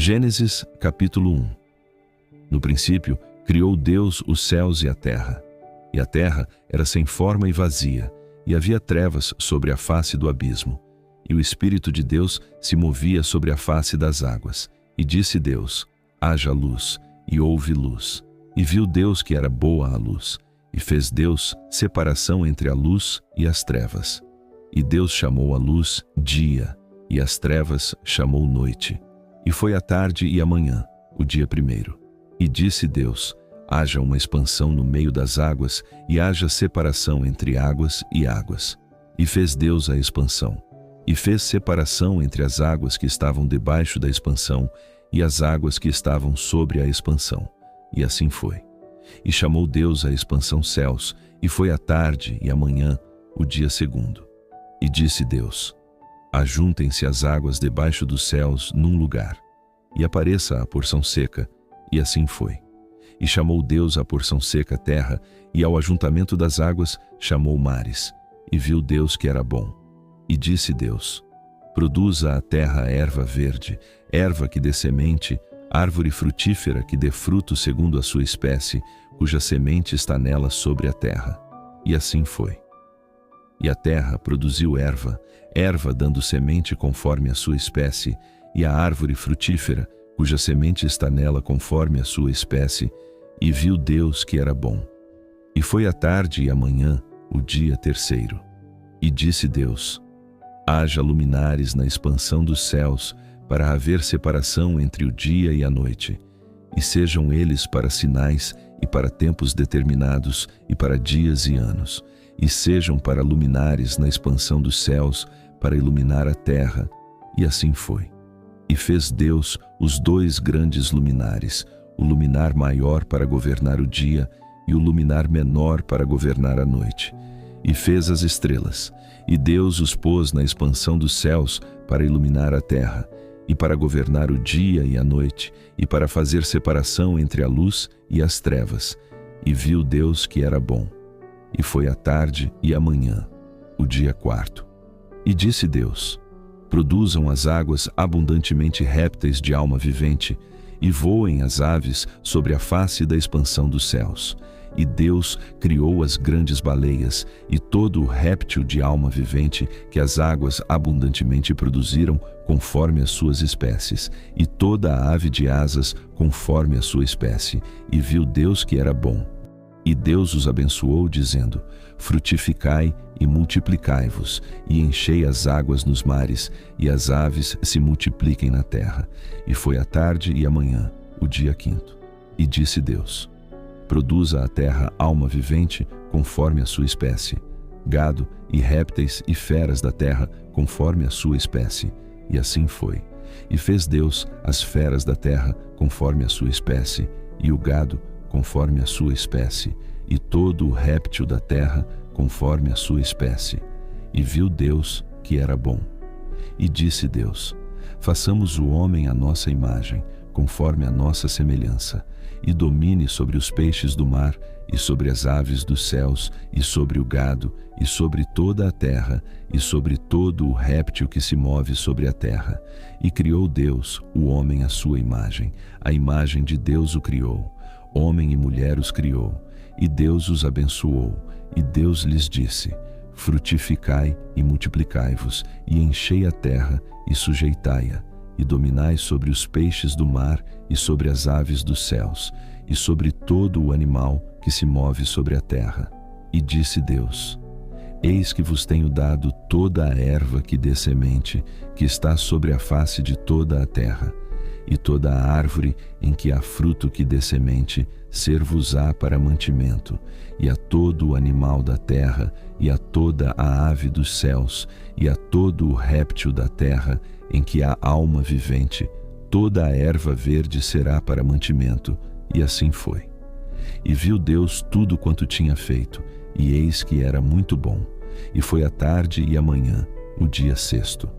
Gênesis capítulo 1. No princípio, criou Deus os céus e a terra era sem forma e vazia, e havia trevas sobre a face do abismo. E o Espírito de Deus se movia sobre a face das águas. E disse Deus: haja luz, e houve luz. E viu Deus que era boa a luz, e fez Deus separação entre a luz e as trevas. E Deus chamou a luz dia, e as trevas chamou noite. E foi a tarde e a manhã, o dia primeiro. E disse Deus: haja uma expansão no meio das águas, e haja separação entre águas e águas. E fez Deus a expansão. E fez separação entre as águas que estavam debaixo da expansão e as águas que estavam sobre a expansão. E assim foi. E chamou Deus a expansão céus, e foi a tarde e a manhã, o dia segundo. E disse Deus: ajuntem-se as águas debaixo dos céus num lugar, e apareça a porção seca, e assim foi. E chamou Deus a porção seca terra, e ao ajuntamento das águas chamou mares. E viu Deus que era bom. E disse Deus: produza a terra erva verde, erva que dê semente, árvore frutífera que dê fruto segundo a sua espécie, cuja semente está nela sobre a terra. E assim foi. E a terra produziu erva, erva dando semente conforme a sua espécie, e a árvore frutífera, cuja semente está nela conforme a sua espécie. E viu Deus que era bom. E foi a tarde e a manhã, o dia terceiro. E disse Deus: haja luminares na expansão dos céus, para haver separação entre o dia e a noite, e sejam eles para sinais e para tempos determinados e para dias e anos, e sejam para luminares na expansão dos céus, para iluminar a terra. E assim foi. E fez Deus os dois grandes luminares, o luminar maior para governar o dia e o luminar menor para governar a noite. E fez as estrelas, e Deus os pôs na expansão dos céus para iluminar a terra, e para governar o dia e a noite, e para fazer separação entre a luz e as trevas. E viu Deus que era bom. E foi a tarde e a manhã, o dia quarto. E disse Deus: produzam as águas abundantemente répteis de alma vivente, e voem as aves sobre a face da expansão dos céus. E Deus criou as grandes baleias e todo o réptil de alma vivente que as águas abundantemente produziram conforme as suas espécies, e toda a ave de asas conforme a sua espécie. E viu Deus que era bom. E Deus os abençoou, dizendo: frutificai e multiplicai-vos, e enchei as águas nos mares, e as aves se multipliquem na terra. E foi a tarde e a manhã, o dia quinto. E disse Deus: produza a terra alma vivente conforme a sua espécie, gado e répteis e feras da terra conforme a sua espécie. E assim foi. E fez Deus as feras da terra conforme a sua espécie, e o gado conforme a sua espécie, e todo o réptil da terra conforme a sua espécie. E viu Deus que era bom. E disse Deus: façamos o homem à nossa imagem, conforme a nossa semelhança, e domine sobre os peixes do mar, e sobre as aves dos céus, e sobre o gado, e sobre toda a terra, e sobre todo o réptil que se move sobre a terra. E criou Deus o homem à sua imagem, a imagem de Deus o criou, homem e mulher os criou. E Deus os abençoou, e Deus lhes disse: frutificai e multiplicai-vos, e enchei a terra e sujeitai-a, e dominai sobre os peixes do mar, e sobre as aves dos céus, e sobre todo o animal que se move sobre a terra. E disse Deus: eis que vos tenho dado toda a erva que dê semente, que está sobre a face de toda a terra, e toda a árvore em que há fruto que dê semente, ser-vos-á para mantimento, e a todo o animal da terra, e a toda a ave dos céus, e a todo o réptil da terra, em que há alma vivente, toda a erva verde será para mantimento. E assim foi. E viu Deus tudo quanto tinha feito, e eis que era muito bom. E foi a tarde e a manhã, o dia sexto.